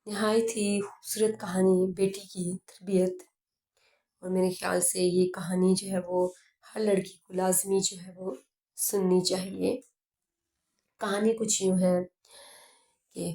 नहायत ही खूबसूरत कहानी बेटी की तरबियत। और मेरे ख्याल से ये कहानी जो है वो हर लड़की को लाजमी जो है वो सुननी चाहिए। कहानी कुछ यूँ है कि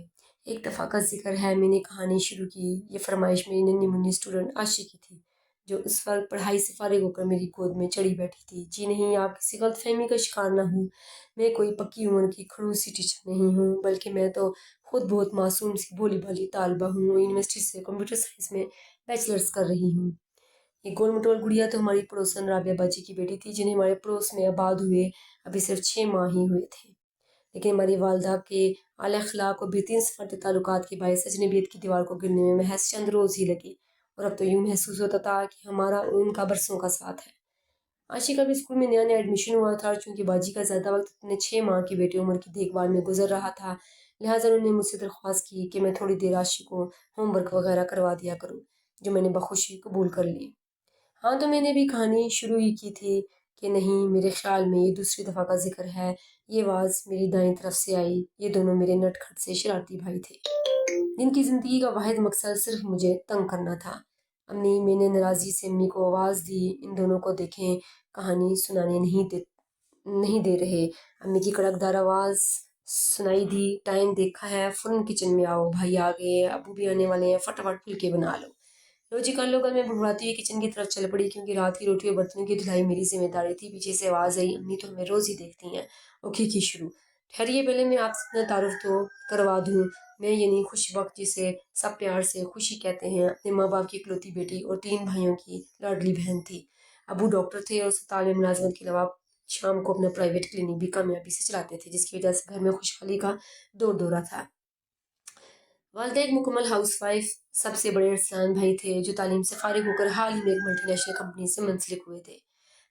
एक दफ़ा का जिक्र है, मैंने कहानी शुरू की। ये फरमाइश मेरी नन्ही मुन्नी स्टूडेंट आशी की थी, जो उस वक्त पढ़ाई से फारिग होकर मेरी गोद में चढ़ी बैठी थी। जी नहीं, आप किसी गलतफहमी का शिकार ना हूँ। मैं कोई पक्की उम्र की खड़ूस सी टीचर नहीं हूँ, बल्कि मैं तो खुद बहुत मासूम सी भोली भाली तालबा हूँ। यूनिवर्सिटी से कंप्यूटर साइंस में बैचलर्स कर रही हूँ। ये गोल मटोल गुड़िया तो हमारी पड़ोसन राबिया बाजी की बेटी थी, जिन्हें हमारे पड़ोस में आबाद हुए अभी सिर्फ 6 माह ही हुए थे। लेकिन हमारी वालदा के आला अखलाक और बेहतरीन सफ़रती ताल्लुकात के बायस अजनबियत की दीवार को गिरने में महज चंद रोज़ ही लगे, और अब तो यूँ महसूस होता था कि हमारा और उनका बरसों का साथ है। आशी का भी स्कूल में नया नया एडमिशन हुआ था, और चूंकि बाजी का ज़्यादा वक्त अपने 6 माह की बेटी उम्र की देखभाल में गुजर रहा था, लिहाजा उन्होंने मुझसे दरख्वास्त की कि मैं थोड़ी देर आशी को होमवर्क वगैरह करवा दिया करूँ, जो मैंने बखुशी कबूल कर ली। हाँ, तो मैंने भी कहानी शुरू ही की थी कि नहीं, मेरे ख्याल में ये दूसरी दफ़ा का जिक्र है। ये आवाज़ मेरी दाईं तरफ से आई। ये दोनों मेरे नटखट से शरारती भाई थे, जिनकी ज़िंदगी का वाहिद मकसद सिर्फ मुझे तंग करना था। अम्मी, मैंने नाराज़गी से अम्मी को आवाज़ दी, इन दोनों को देखें, कहानी सुनाने नहीं दे रहे। अम्मी की कड़कदार आवाज़ सुनाई दी, टाइम देखा है, फ़ौरन किचन में आओ, भाई आ गए हैं, अबू भी आने वाले हैं, फटाफट फुलके बना लो। लो जी, कर लो। कल मैं बुड़बुड़ाती हुई किचन की तरफ चल पड़ी, क्योंकि रात की रोटी और बर्तनों की धुलाई मेरी जिम्मेदारी थी। पीछे से आवाज़ आई, अम्मी तो हमें रोज़ ही देखती हैं। ओके की शुरू। ठहरिए, पहले मैं आपसे अपना तारुफ तो करवा दूँ। मैं यानी खुशबख्त, जिसे सब प्यार से खुशी कहते हैं, अपने माँ बाप की इकलौती बेटी और 3 भाइयों की लाडली बहन थी। अबू डॉक्टर थे और अस्पताल में मुलाजमत के अलावा शाम को अपना प्राइवेट क्लिनिक भी कामयाबी से चलाते थे, जिसकी वजह से घर में खुशहाली का दौर दौरा था। वालदा एक मुकम्मल हाउसवाइफ सबसे बड़े अरसलान भाई थे, जो तालीम से फारिग होकर हाल ही में एक मल्टीनेशनल कंपनी से मुंसलिक हुए थे।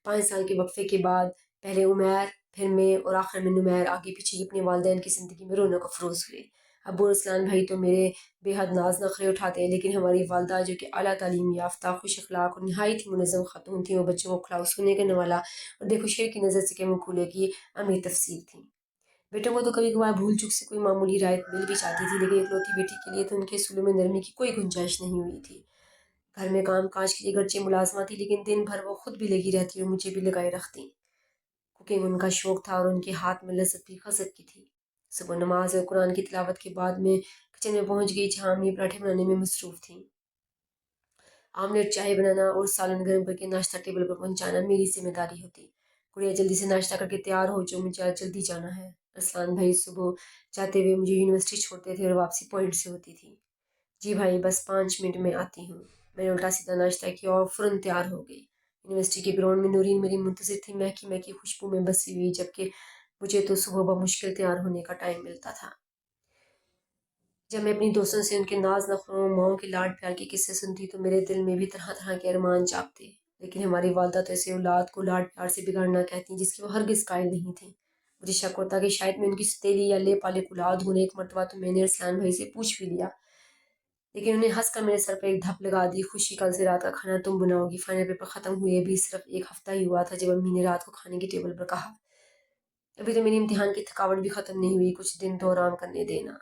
5 साल के वक्फे के बाद पहले उमैर, फिर मैं और आखिर में नुमैर आगे पीछे अपने वालदैन की ज़िंदगी में रौनक अफरोज़ हुए। अबू अरसलान भाई तो मेरे बेहद नाज नखरे उठाते, लेकिन हमारी वालदा, जो कि आला तालीम याफ्ता, खुश अखलाक और नहायत ही मुनज़्ज़म खातून थी, वो बच्चों को खिलाओ सोने करने वाला और देखो शेर की नज़र से के मुँह खुले की अमीर तफसीर थी। बेटों को तो कभी कभार भूल चूक से कोई मामूली रायत मिल भी जाती थी, लेकिन इकलौती बेटी के लिए तो उनके असूलों में नरमी की कोई गुंजाइश नहीं हुई थी। घर में काम काज के लिए गर्चे मुलाजमा थी, लेकिन दिन भर वो खुद भी लगी रहती और मुझे भी लगाए रखती। कुकिंग उनका शौक था, और उनके हाथ में लज्जत भी खसत की थी। सुबह नमाज और कुरान की तिलावत के बाद में किचन में पहुंच गई, जहाँ अम्मी पराठे बनाने में मसरूफ थी। आमलेट, चाय बनाना और सालन गर्म करके नाश्ता टेबल पर पहुंचाना मेरी जिम्मेदारी होती। गुड़िया, जल्दी से नाश्ता करके तैयार हो, जो मुझे आज जल्दी जाना है। अरसलान भाई सुबह जाते हुए मुझे यूनिवर्सिटी छोड़ते थे और वापसी पॉइंट से होती थी। जी भाई, बस 5 मिनट में आती हूँ। मैंने उल्टा सीधा नाश्ता किया और फ़ौरन तैयार हो गई। यूनिवर्सिटी के ग्राउंड में नूरीन मेरी मुंतज़िर थी, महकी महकी खुशबू में बसी हुई, जबकि मुझे तो सुबह बमुश्किल तैयार होने का टाइम मिलता था। जब मैं अपनी दोस्तों से उनके नाज नखरों, माओ के लाड प्यार के किस्से सुनती, तो मेरे दिल में भी तरह तरह के अरमान जागते। लेकिन हमारी वालदा तो ऐसे औलाद को लाड प्यार से बिगाड़ना कहती, जिसकी वो हरगिज़ कायल नहीं थी। मुझे शक होता कि शायद मैं उनकी सतीली या ले पाले औलाद हूँ। एक मरतबा तो मैंने अरसलान भाई से पूछ भी लिया, लेकिन उन्हें हंसकर मेरे सर पर एक धप लगा दी। खुशी, कल से रात का खाना तुम बनाओगी। फाइनल पेपर खत्म हुए भी सिर्फ एक हफ्ता ही हुआ था, जब अम्मी ने रात को खाने की टेबल पर कहा, अभी तो मेरी इम्तिहान की थकावट भी खत्म नहीं हुई, कुछ दिन तो आराम करने देना।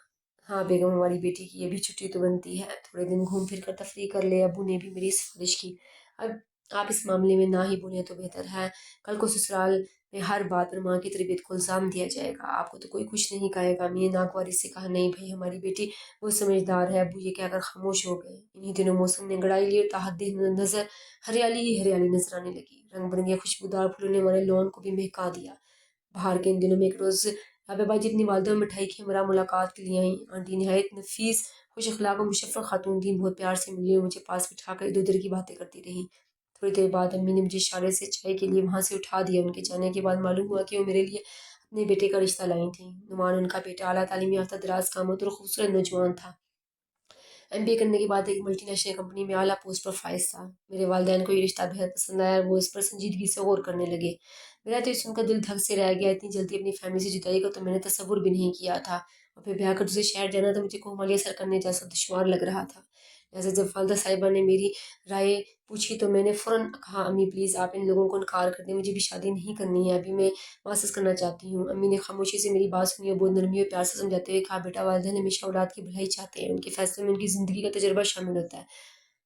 हाँ बेगम, हमारी बेटी की ये भी छुट्टी तो बनती है, थोड़े दिन घूम फिर कर तफरीह कर ले। अबू ने भी मेरी सिफारिश की। अब आप इस मामले में ना ही बोलें तो बेहतर है। कल को ससुराल में हर बात पर माँ की तरबियत को इल्ज़ाम दिया जाएगा। आपको तो कोई कुछ नहीं कहेगा। मैंने नागवारी से कहा, नहीं भाई, हमारी बेटी वो समझदार है। अबू ये कहकर खामोश हो गए। इन्हीं दिनों मौसम ने गड़ाई ली और ताहद्दी नजर हरियाली ही हरियाली नजर आने लगी। रंग बिरंगे खुशबूदार फूलों ने हमारे लॉन को भी महका दिया। बाहर के इन दिनों में एक रोज़ राबिया बाजी अपनी वालदा और मिठाई की हमरा मुलाकात के लिए आई। आंटी नहायत नफीस, खुश अखलाक और मुशफ़्फ़र खातून थी। बहुत प्यार से मिली और मुझे पास बिठाकर इधर उधर की बातें करती रही। थोड़ी देर बाद अम्मी ने मुझे इशारे से चाय के लिए वहाँ से उठा दिया। उनके जाने के बाद मालूम हुआ कि वो मेरे लिए अपने बेटे का रिश्ता लाई थी। नुमान उनका बेटा आला तालीम याफ्ता, दराज कामत और खूबसूरत नौजवान था। एमबीए करने के बाद एक मल्टीनेशनल कंपनी में आला पोस्ट पर फाइज था। मेरे वालिदैन को ये रिश्ता बेहद पसंद आया और वो इस पर संजीदगी से गौर करने लगे। मेरा तो ये सुनकर दिल धक से रह गया। इतनी जल्दी अपनी फैमिली से जुदाई का तो मैंने तसव्वुर भी नहीं किया था, और फिर ब्याह कर दूसरे शहर जाना तो मुझे कोहमालिया सर करने जैसा दुश्वार लग रहा था। जैसे जब वालदा साहिबा ने मेरी राय पूछी तो मैंने फ़ौरन कहा, अम्मी प्लीज़ आप इन लोगों को इनकार कर दें, मुझे भी शादी नहीं करनी है, अभी मैं मास्टर्स करना चाहती हूँ। अम्मी ने खामोशी से मेरी बात सुनी और बहुत नरमी और प्यार से समझाते हुए कहा, बेटा वालिदैन हमेशा औलाद की भलाई चाहते हैं, उनके फैसले में उनकी ज़िंदगी का तजुर्बा शामिल होता है।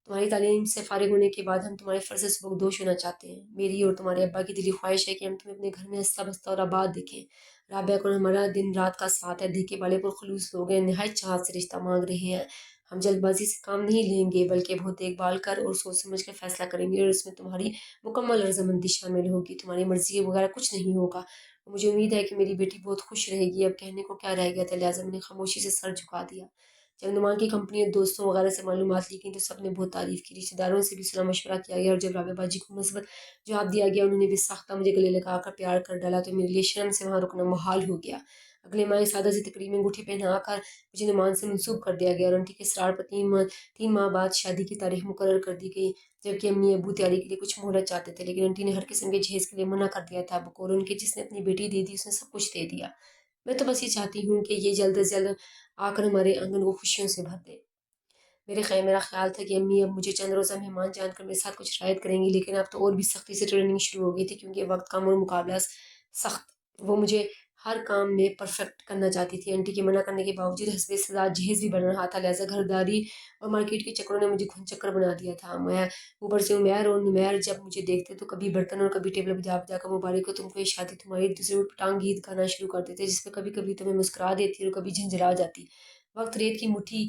तुम्हारी तालीम से फारिग होने के बाद हम तुम्हारे फ़र्ज़ से सुबकदोश होना चाहते हैं। मेरी और तुम्हारे अब्बा की दिली ख्वाहिश है कि हम तुम्हें अपने घर में हंसता बसता और आबाद देखें। राबिया को हमारा दिन रात का साथ है, देखे वाले पुरखलूस लोग हैं, नहायत चाहत से रिश्ता मांग रहे हैं। हम जल्दबाजी से काम नहीं लेंगे, बल्कि बहुत देखभाल कर और सोच समझ कर फैसला करेंगे, और इसमें तुम्हारी मुकम्मल रजामंदी शामिल होगी। तुम्हारी मर्जी वगैरह कुछ नहीं होगा। मुझे उम्मीद है कि मेरी बेटी बहुत खुश रहेगी। अब कहने को क्या रह गया था, लिहाजा मैंने खामोशी से सर झुका दिया। जब नुमान की कंपनी और दोस्तों वगैरह से मालूमात ली गई तो सब ने बहुत तारीफ़ की। रिश्तेदारों से भी सलाह मशवरा किया गया, और जब राबे बाजी को मुस्बत जवाब दिया गया, उन्होंने भी साख्ता मुझे गले लगाकर प्यार कर डाला, तो मेरे लिए शर्म से वहाँ रुकना मुहाल हो गया। अगले माह सादा सी तकरीब में अंगूठी पहनाकर मुझे नुमान से मनसूब कर दिया गया, और आंटी के इसरार पर 3 माह बाद शादी की तारीख मुकर्रर कर दी गई। जबकि अम्मी अबू तैयारी के लिए कुछ मोहलत चाहते थे, लेकिन आंटी ने हर किस्म के जहेज़ के लिए मना कर दिया था। बकौल उनके जिसने अपनी बेटी दे दी उसने सब कुछ दे दिया। मैं तो बस ये चाहती हूँ कि ये जल्द से जल्द आकर हमारे आंगन को खुशियों से भर दे। मेरा ख्याल था कि अम्मी अब मुझे चंद रोज़ा मेहमान जानकर मेरे साथ कुछ शायद करेंगी, लेकिन अब तो और भी सख्ती से ट्रेनिंग शुरू हो गई थी, क्योंकि वक्त कम और मुकाबला सख्त। वो मुझे हर काम में परफेक्ट करना चाहती थी। आंटी के मना करने के बावजूद हस्बे सदा जहेज़ भी बन रहा था, लिहाजा घरदारी और मार्केट के चक्करों ने मुझे घुन चक्कर बना दिया था। मैं ऊपर से उमैर और नुमैर जब मुझे देखते तो कभी बर्तन और कभी टेबल बजा बजा कर मुबारक हो तुमको ये शादी तुम्हारी, दूसरे उटपटांग गीत गाना शुरू कर देते, जिसपे कभी कभी तुम्हें मुस्कुरा देती और कभी झंझरा जाती। वक्त रेत की मुट्ठी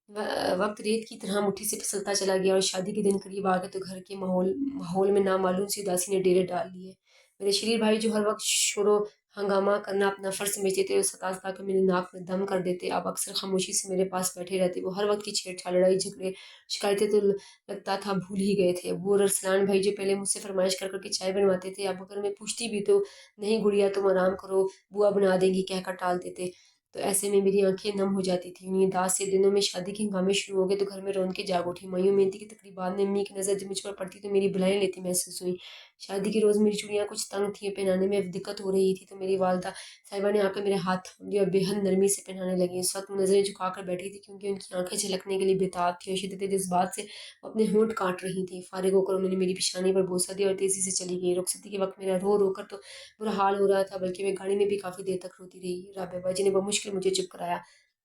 वक्त रेत की तरह मुट्ठी से फिसलता चला गया, और शादी के दिन करीब आ गए तो घर के माहौल में नामालूम सी उदासी ने डेरे डाल लिए। मेरे शरीर भाई जो हर वक्त शोरो हंगामा करना अपना फ़र्ज समझते थे और सता सता कर मेरी नाक में दम कर देते, अब अक्सर खामोशी से मेरे पास बैठे रहते। वो हर वक्त की छेड़छाड़, लड़ाई झगड़े, शिकायतें तो लगता था भूल ही गए थे। वो रसलान भाई जो पहले मुझसे फरमाइश कर करके चाय बनवाते थे, अब अगर मैं पूछती भी तो नहीं गुड़िया तुम आराम करो, बुआ बना देंगी कहकर टाल देते। तो ऐसे में मेरी आंखें नम हो जाती थी। उन्हीं दास से दिनों में शादी के हंगामे शुरू हो गए तो घर में रौनकें जाग उठी। मायूं मेहंदी की तकरीबात में अम्मी की नज़र जब मुझ पर पड़ती तो मेरी बुलाएं लेती महसूस हुई। शादी के रोज़ मेरी चूड़ियाँ कुछ तंग थी, पहनाने में अब दिक्कत हो रही थी, तो मेरी वालदा साहिबा ने आकर मेरे हाथ थाम लिया और बेहद नरमी से पहनाने लगी। उस वक्त नज़रें झुकाकर बैठी थी, क्योंकि उनकी आंखें झलकने के लिए बेताब थी, और शिद्दत जज्बात से वो अपने होंठ काट रही थी। फारिग होकर उन्होंने मेरी पेशानी पर बोसा दिया और तेज़ी से चली गई। रुखसती के वक्त मेरा रो रो कर तो बुरा हाल हो रहा था, बल्कि मैं गाड़ी में भी काफ़ी देर तक रोती रही। राबिया बाजी ने बमुश्किल मुझे चुप कराया।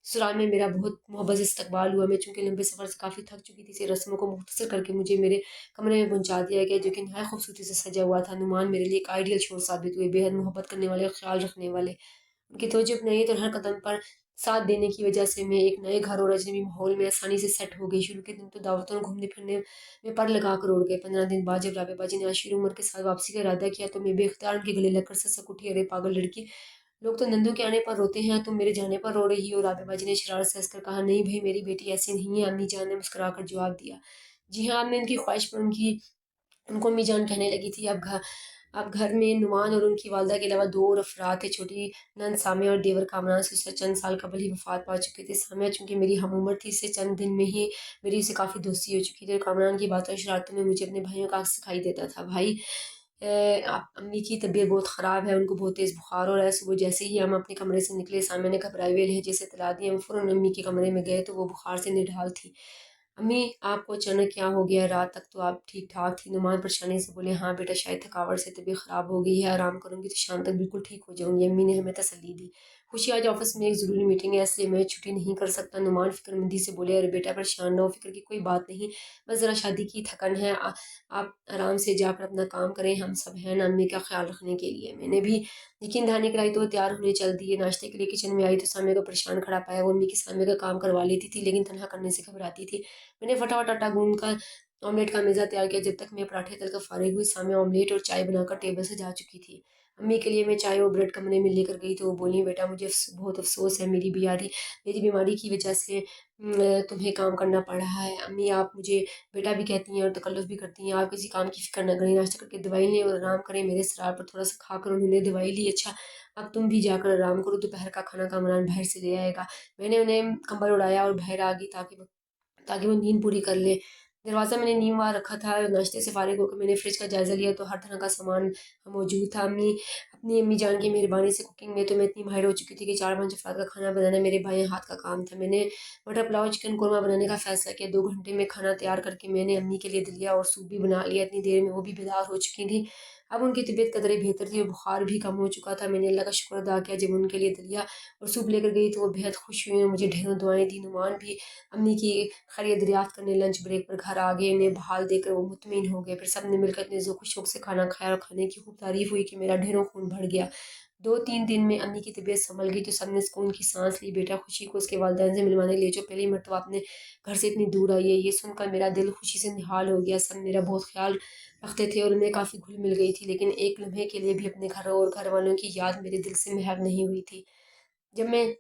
ससुराल में मेरा बहुत मोहब्बत से इस्तकबाल हुआ। मैं चूँकि लंबे सफ़र से काफ़ी थक चुकी थी, इसलिए रस्मों को मुख्तसर करके मुझे मेरे कमरे में पहुँचा दिया गया, जो कि नहायत खूबसूरती से सजा हुआ था। नुमान मेरे लिए एक आइडियल शौहर साबित हुए, बेहद मोहब्बत करने वाले और ख्याल रखने वाले। उनकी तवज्जो अपनाई और हर कदम पर साथ देने की वजह से मैं एक नए घर और अजनबी माहौल में आसानी से सेट हो गई। शुरू के दिन तो दावतों और घूमने फिरने में पर लगा कर उड़ गए। 15 दिन बाद जब राबे बाजी ने आशिर उम्र के साथ वापसी का इरादा किया तो मैं बेख्तियार उनके गले लगकर ससक उठी, अरे पागल लड़की, लोग तो नंदू के आने पर रोते हैं, तुम मेरे जाने पर रो रही हो। राबे बाजी ने शरारत से हंसकर कहा, नहीं भाई मेरी बेटी ऐसी नहीं है। अम्मी जान ने मुस्कुरा कर जवाब दिया। जी हाँ, मैं उनकी ख्वाहिश पर उनको अम्मी जान कहने लगी थी। अब घर में नुमान और उनकी वालदा के अलावा दो और अफराद थे, छोटी नंद सामिया और देवर कामरान से उससे चंद साल कबल ही वफात पा चुके थे। सामिया चूंकि मेरी हम उम्र थी, इससे चंद दिन में ही मेरी उससे काफ़ी दोस्ती हो चुकी थी, और कामरान की बातों और शरारतों में मुझे अपने भाइयों का अक्स दिखाई देता था। भाई अम्मी की तबीयत बहुत ख़राब है, उनको बहुत तेज़ बुखार हो रहा है। सुबह जैसे ही हम अपने कमरे से निकले, सामिया ने घबराए हुए लहजे से इतला दी। हम फ़ौरन अम्मी के कमरे में गए तो वो बुखार से निढाल थी। अम्मी आपको अचानक क्या हो गया, रात तक तो आप ठीक ठाक थी। नुमान परेशानी से बोले, हाँ बेटा शायद थकावट से तबीयत ख़राब हो गई है, आराम करूंगी तो शाम तक बिल्कुल ठीक हो जाऊंगी। अम्मी ने हमें तसल्ली दी। खुशी आज ऑफिस में एक ज़रूरी मीटिंग है, इसलिए मैं छुट्टी नहीं कर सकता। नुमान फिक्रमंदी से बोले, अरे बेटा परेशान ना हो, फिक्र की कोई बात नहीं, बस ज़रा शादी की थकन है। आप आराम से जाकर अपना काम करें, हम सब हैं ना अम्मी का ख्याल रखने के लिए। मैंने भी यकीन दहानी कराई तो वो तैयार होने चल दिए। नाश्ते के लिए किचन में आई तो सामने को परेशान खड़ा पाया। वो अम्मी की सामने का काम करवा लेती थी, लेकिन तनहा करने से घबराती थी। मैंने फटाफट आटा गूंद कर ऑमलेट का मेज़ा तैयार किया। जब तक मैं पराठे तल कर फारिग हुई, सामने ऑमलेट और चाय बनाकर टेबल से जा चुकी थी। अम्मी के लिए मैं चाय और ब्रेड कमरे में लेकर गई तो वो बोली, बेटा मुझे बहुत अफसोस है, मेरी बीमारी की वजह से तुम्हें काम करना पड़ रहा है। अम्मी आप मुझे बेटा भी कहती हैं और तकल्लुफ़ भी करती हैं। आप किसी काम की फ़िक्र न करें, नाश्ता करके दवाई लें और आराम करें। मेरे सरार पर थोड़ा सा खाकर उन्होंने दवाई ली। अच्छा अब तुम भी जाकर आराम करो, दोपहर का खाना कामरान बाहर से ले आएगा। मैंने उन्हें कंबल उड़ाया और बाहर आ गई ताकि वो नींद पूरी कर ले। दरवाज़ा मैंने नीम वहाँ रखा था। नाश्ते से फारिग होकर मैंने फ्रिज का जायज़ा लिया तो हर तरह का सामान मौजूद था। अपनी अम्मी जान की मेहरबानी से कुकिंग में तो मैं इतनी माहिर हो चुकी थी कि 4-5 अफराद का खाना बनाना मेरे भाई हाथ का काम था। मैंने मटर पुलाव चिकन कोरमा बनाने का फ़ैसला किया। 2 घंटे में खाना तैयार करके मैंने अम्मी के लिए दलिया और सूप भी बना लिया। इतनी देर में वो भी बेदार हो चुकी थी। अब उनकी तबीयत कदरे बेहतर थी और बुखार भी कम हो चुका था। मैंने अल्लाह का शुक्र अदा किया। जब उनके लिए दलिया और सूप लेकर गई तो वो बेहद खुश हुई और मुझे ढेरों दुआएं दी। नुमान भी अम्मी की खैरियत दरियाफ्त करने लंच ब्रेक पर घर आ गए। इन्हें बहाल देकर वो मुतमिन हो गए। फिर सब ने मिलकर इतने ज़ौक़ शौक़ से खाना खाया और खाने की खूब तारीफ़ हुई कि मेरा ढेरों खून भर गया। 2-3 दिन में अम्मी की तबीयत संभल गई तो सब ने सुकून की सांस ली। बेटा खुशी को उसके वालिदैन से मिलवाने ले जो पहली मरतबा अपने घर से इतनी दूर आई है। ये सुनकर मेरा दिल खुशी से निहाल हो गया। सब मेरा बहुत ख्याल रखते थे और मैं काफ़ी घुल मिल गई थी, लेकिन एक लम्हे के लिए भी अपने घर और घर वालों की याद मेरे दिल से महव नहीं हुई थी। जब मैं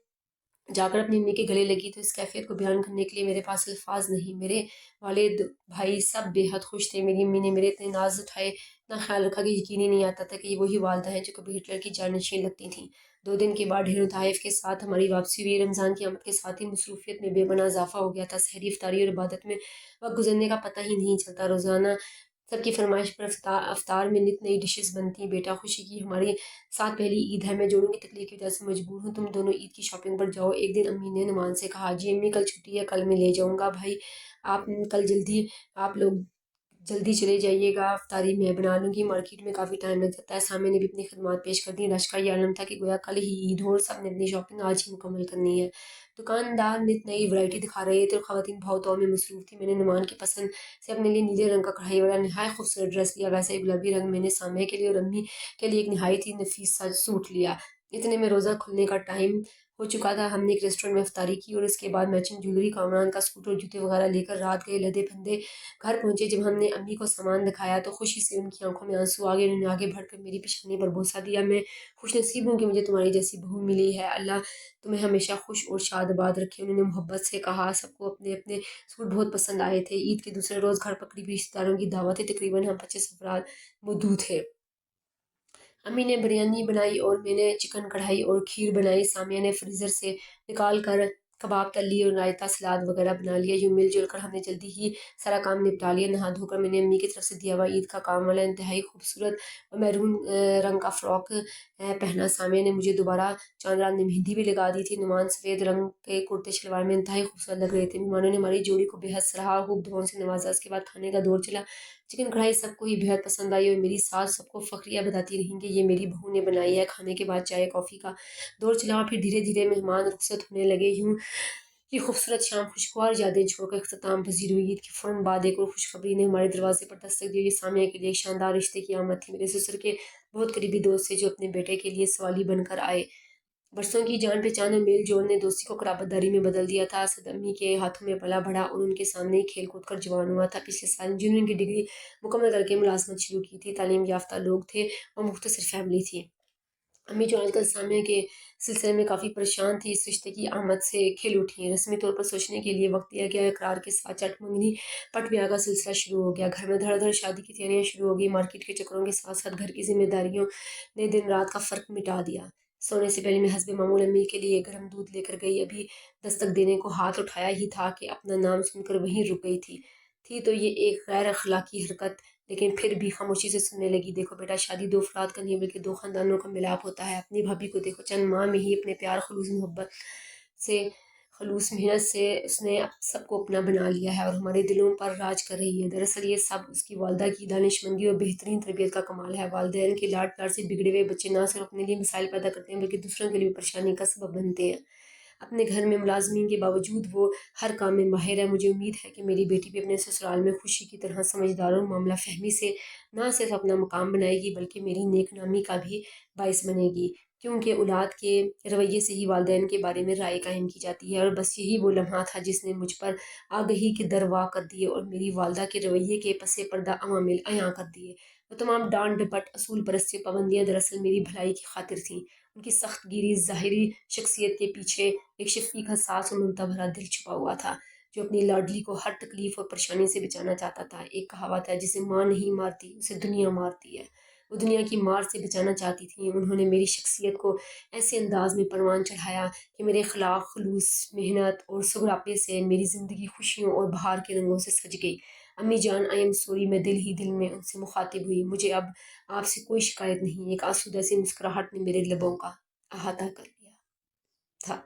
जाकर अपनी अम्मी के गले लगी तो इस कैफियत को बयान करने के लिए मेरे पास अल्फाज नहीं। मेरे वालिद भाई सब बेहद खुश थे। मेरी अम्मी ने मेरे इतने नाज उठाए, इतना ख्याल रखा कि यकीन ही नहीं आता था कि ये वही वालदा हैं जो कभी हिटलर की जानशीन लगती थीं। 2 दिन के बाद ढेरों तहफ़ के साथ हमारी वापसी हुई। रमज़ान की आमद के साथ ही मसरूफियत में बेपनाह इजाफा हो गया था। सहरी इफ्तारी और इबादत में वक्त गुजरने का पता ही नहीं चलता। रोज़ाना सबकी फरमाइश पर अफ्तार में नित नई डिशेस बनती। बेटा खुशी की हमारी साथ पहली ईद है। मैं जोड़ों की तकलीफ की वजह से मजबूर हूँ। तुम दोनों ईद की शॉपिंग पर जाओ। एक दिन अम्मी ने नुमान से कहा, जी अम्मी कल छुट्टी है, कल मैं ले जाऊँगा भाई। आप कल जल्दी आप लोग जल्दी चले जाइएगा, अफ्तारी मैं बना लूँगी। मार्केट में काफ़ी टाइम लग जाता है। सामने ने भी अपनी खदमात पेश कर दी। रश का ये आलम था कि गोया कल ही ईद हो और सब ने अपनी शॉपिंग आज ही मुकम्मल करनी है। दुकानदार नित नई वैरायटी दिखा रहे थे और ख़वातीन भाव तौल में मसरूफ़ थी। मैंने नुमान की पसंद से अपने लिए नीले रंग का कढ़ाई वाला नहायत खूबसूरत ड्रेस लिया। वैसे ही गुलाबी रंग मैंने सामे के लिए और अम्मी के लिए एक नहायत ही नफीस सा सूट लिया। इतने में रोज़ा खुलने का टाइम हो चुका था। हमने एक रेस्टोरेंट में इफ्तारी की और इसके बाद मैचिंग ज्वेलरी, कामरान का सूट और जूते वगैरह लेकर रात गए लदे फंदे घर पहुंचे। जब हमने अम्मी को सामान दिखाया तो खुशी से उनकी आंखों में आंसू आ गए। उन्होंने आगे बढ़कर मेरी पेशानी पर बोसा दिया। मैं खुशनसीब हूँ कि मुझे तुम्हारी जैसी बहू मिली है। अल्लाह तुम्हें हमेशा खुश और शादबाद रखे। उन्होंने मोहब्बत से कहा। सबको अपने अपने सूट बहुत पसंद आए थे। ईद के दूसरे रोज़ घर पर करीबी रिश्तेदारों की दावत थी। तकरीबन हम 25 अफराद मौजूद थे। अम्मी ने बिरयानी बनाई और मैंने चिकन कढ़ाई और खीर बनाई। सामिया ने फ्रीज़र से निकाल कर कबाब तल लिए और रायता सलाद वगैरह बना लिया। यूँ मिलजुल कर हमने जल्दी ही सारा काम निपटा लिया। नहा धोकर मैंने अम्मी की तरफ से दिया हुआ ईद का काम वाला इंतहाई खूबसूरत और मैरून रंग का फ़्रॉक पहना। सामिया ने मुझे दोबारा चांद रात में मेहंदी भी लगा दी थी। नुमान सफ़ेद रंग के कुर्ते शलवार में इंतहाई खूबसूरत लग रहे थे। मेहमानों ने हमारी जोड़ी को बेहद सराहा, खूब दुआओं से नवाजा। उसके बाद खाने का दौर चला। चिकन कढ़ाई सबको ही बेहद पसंद आई और मेरी सास सबको फ़खरिया बताती रहीं कि ये मेरी बहू ने बनाई है। खाने के बाद चाय कॉफ़ी का दौर चला और फिर धीरे धीरे मेहमान रुखसत होने लगे। यूँ ये खूबसूरत शाम खुशगवार यादें छोड़कर अख्ताम पजीर हुई। ईद के फ़ौरन बाद एक और खुशखबरी ने हमारे दरवाजे पर दस्तक दी। ये सामिया के लिए एक शानदार रिश्ते की आमद थी। मेरे ससुर के बहुत करीबी दोस्त थे जो अपने बेटे के लिए सवाली बनकर आए। बरसों की जान पहचान और मेल जोल ने दोस्ती को कराबतदारी में बदल दिया था। असद अम्मी के हाथों में पला बढ़ा और उनके सामने ही खेल कूद कर जवान हुआ था। पिछले साल इंजीनियरिंग की डिग्री मुकम्मल करके मुलाजमत शुरू की थी। तालीम याफ्ता लोग थे और मुख्तसर फैमिली थी। अम्मी जो आजकल सामने के सिलसिले में काफ़ी परेशान थी, इस रिश्ते की आमद से खिल उठी हैं। रस्मी तौर पर सोचने के लिए वक्त दिया गया। इकरार के साथ चट मंगनी पट ब्याह का सिलसिला शुरू हो गया। घर में धड़ धड़ शादी की तैयारियां शुरू हो गई। मार्केट के चक्करों के साथ साथ घर की जिम्मेदारियों ने दिन रात का फ़र्क मिटा दिया। सोने से पहले मैं हस्बे मामूल अम्मी के लिए गर्म दूध लेकर गई। अभी दस्तक देने को हाथ उठाया ही था कि अपना नाम सुनकर वहीं रुक गई थी तो ये एक गैर अखलाकी हरकत, लेकिन फिर भी खामोशी से सुनने लगी। देखो बेटा, शादी 2 अफराद का नहीं बल्कि 2 ख़ानदानों का मिलाप होता है। अपनी भाभी को देखो, चंद माह में ही अपने प्यार खलूस मोहब्बत से खलूस मेहनत से उसने सबको अपना बना लिया है और हमारे दिलों पर राज कर रही है। दरअसल ये सब उसकी वालदा की दानिशमंदी और बेहतरीन तरबियत का कमाल है। वालिदैन के लाड प्यार से बिगड़े हुए बच्चे ना सिर्फ अपने लिए मिसाइल पैदा करते हैं बल्कि दूसरों के लिए भी परेशानी का सबब बनते हैं। अपने घर में मुलाजमीन के बावजूद वो हर काम में माहिर है। मुझे उम्मीद है कि मेरी बेटी भी अपने ससुराल में खुशी की तरह समझदार और मामला फहमी से ना सिर्फ अपना मुकाम बनाएगी बल्कि मेरी नेक नामी का भी बाइस बनेगी, क्योंकि औलाद के रवैये से ही वालिदैन के बारे में राय कायम की जाती है। और बस यही वो लम्हा था जिसने मुझ पर आगही के दरवा कर दिए और मेरी वालदा के रवैये के पसे पर्दा अवामिल अयां कर दिए। वो तमाम डांट डपट, असूल परस्ती पाबंदियाँ दरअसल मेरी भलाई की खातिर थीं। उनकी सख्त गिरी ज़ाहिरी शख्सियत के पीछे एक शफीक, हसास और ममता भरा दिल छुपा हुआ था जो अपनी लाडली को हर तकलीफ और परेशानी से बचाना चाहता था। एक कहावत है, जिसे माँ नहीं मारती उसे दुनिया मारती है। वो दुनिया की मार से बचाना चाहती थी। उन्होंने मेरी शख्सियत को ऐसे अंदाज में परवान चढ़ाया कि मेरे खिलाफ खलूस मेहनत और सुगरापे से मेरी ज़िंदगी खुशियों और बहार के रंगों से सज गई। امی جان آئی ایم سوری، میں دل ہی دل میں ان سے مخاطب ہوئی، مجھے اب آپ سے کوئی شکایت نہیں۔ ایک آسودہ سی مسکراہٹ نے میرے لبوں کا احاطہ کر لیا تھا۔